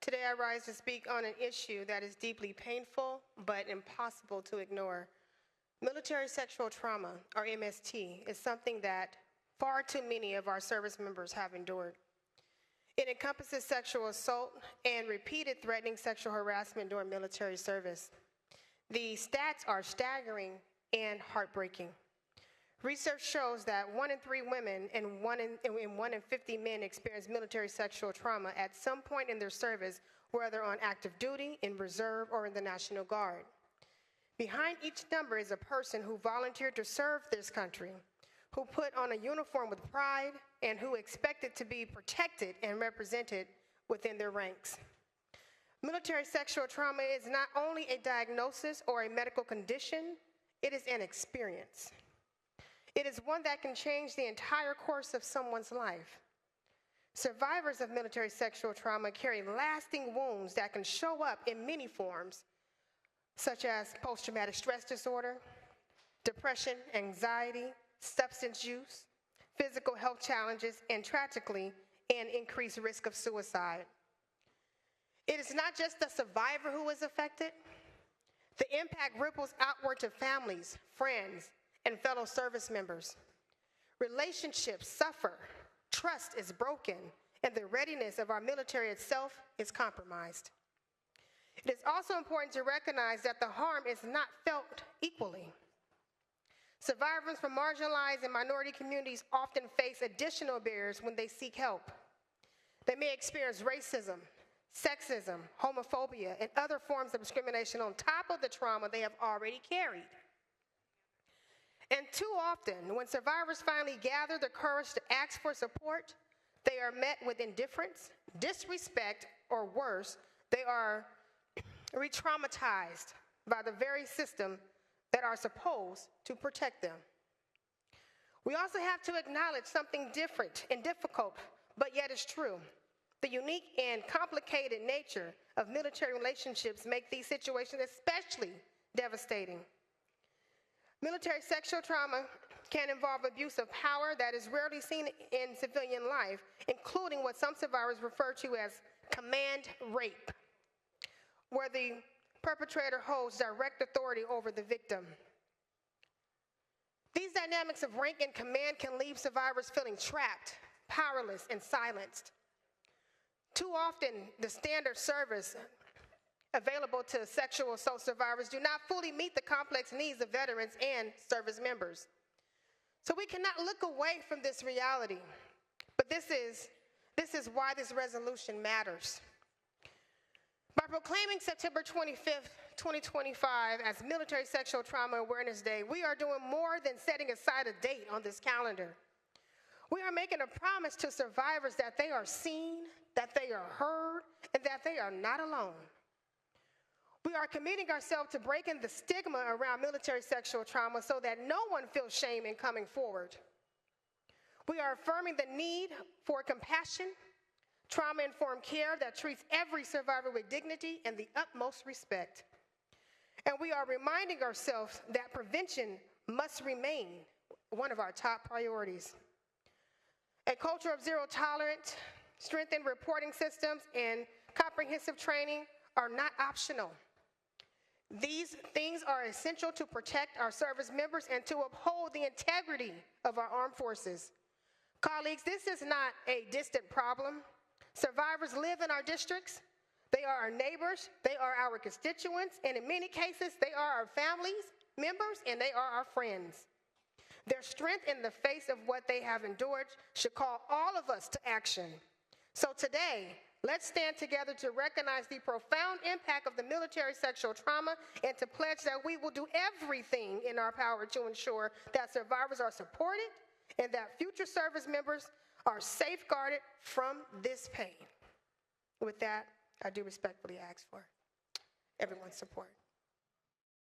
Today I rise to speak on an issue that is deeply painful but impossible to ignore. Military sexual trauma, or MST, is something that far too many of our service members have endured. It encompasses sexual assault and repeated threatening sexual harassment during military service. The stats are staggering and heartbreaking. Research shows that 1 in 3 women and 1 in 50 men experience military sexual trauma at some point in their service, whether on active duty, in reserve, or in the National Guard. Behind each number is a person who volunteered to serve this country, who put on a uniform with pride, and who expected to be protected and represented within their ranks. Military sexual trauma is not only a diagnosis or a medical condition, it is an experience. It is one that can change the entire course of someone's life. Survivors of military sexual trauma carry lasting wounds that can show up in many forms, such as post-traumatic stress disorder, depression, anxiety, substance use, physical health challenges, and tragically, an increased risk of suicide. It is not just the survivor who is affected. The impact ripples outward to families, friends, and fellow service members. Relationships suffer, trust is broken, and the readiness of our military itself is compromised. It is also important to recognize that the harm is not felt equally. Survivors from marginalized and minority communities often face additional barriers when they seek help. They may experience racism, sexism, homophobia, and other forms of discrimination on top of the trauma they have already carried. And too often, when survivors finally gather the courage to ask for support, they are met with indifference, disrespect, or worse, they are re-traumatized by the very system that are supposed to protect them. We also have to acknowledge something different and difficult, but yet is true. The unique and complicated nature of military relationships make these situations especially devastating. Military sexual trauma can involve abuse of power that is rarely seen in civilian life, including what some survivors refer to as command rape, where the perpetrator holds direct authority over the victim. These dynamics of rank and command can leave survivors feeling trapped, powerless, and silenced. Too often, the standard service available to sexual assault survivors do not fully meet the complex needs of veterans and service members. So we cannot look away from this reality, but this is why this resolution matters. By proclaiming September 25th, 2025 as Military Sexual Trauma Awareness Day, we are doing more than setting aside a date on this calendar. We are making a promise to survivors that they are seen, that they are heard, and that they are not alone. We are committing ourselves to breaking the stigma around military sexual trauma so that no one feels shame in coming forward. We are affirming the need for compassion, trauma-informed care that treats every survivor with dignity and the utmost respect. And we are reminding ourselves that prevention must remain one of our top priorities. A culture of zero tolerance, strengthened reporting systems, and comprehensive training are not optional. These things are essential to protect our service members and to uphold the integrity of our armed forces. Colleagues, this is not a distant problem. Survivors live in our districts. They are our neighbors. They are our constituents. And in many cases, they are our families, members, and they are our friends. Their strength in the face of what they have endured should call all of us to action. So today, let's stand together to recognize the profound impact of the military sexual trauma and to pledge that we will do everything in our power to ensure that survivors are supported and that future service members are safeguarded from this pain. With that, I do respectfully ask for everyone's support.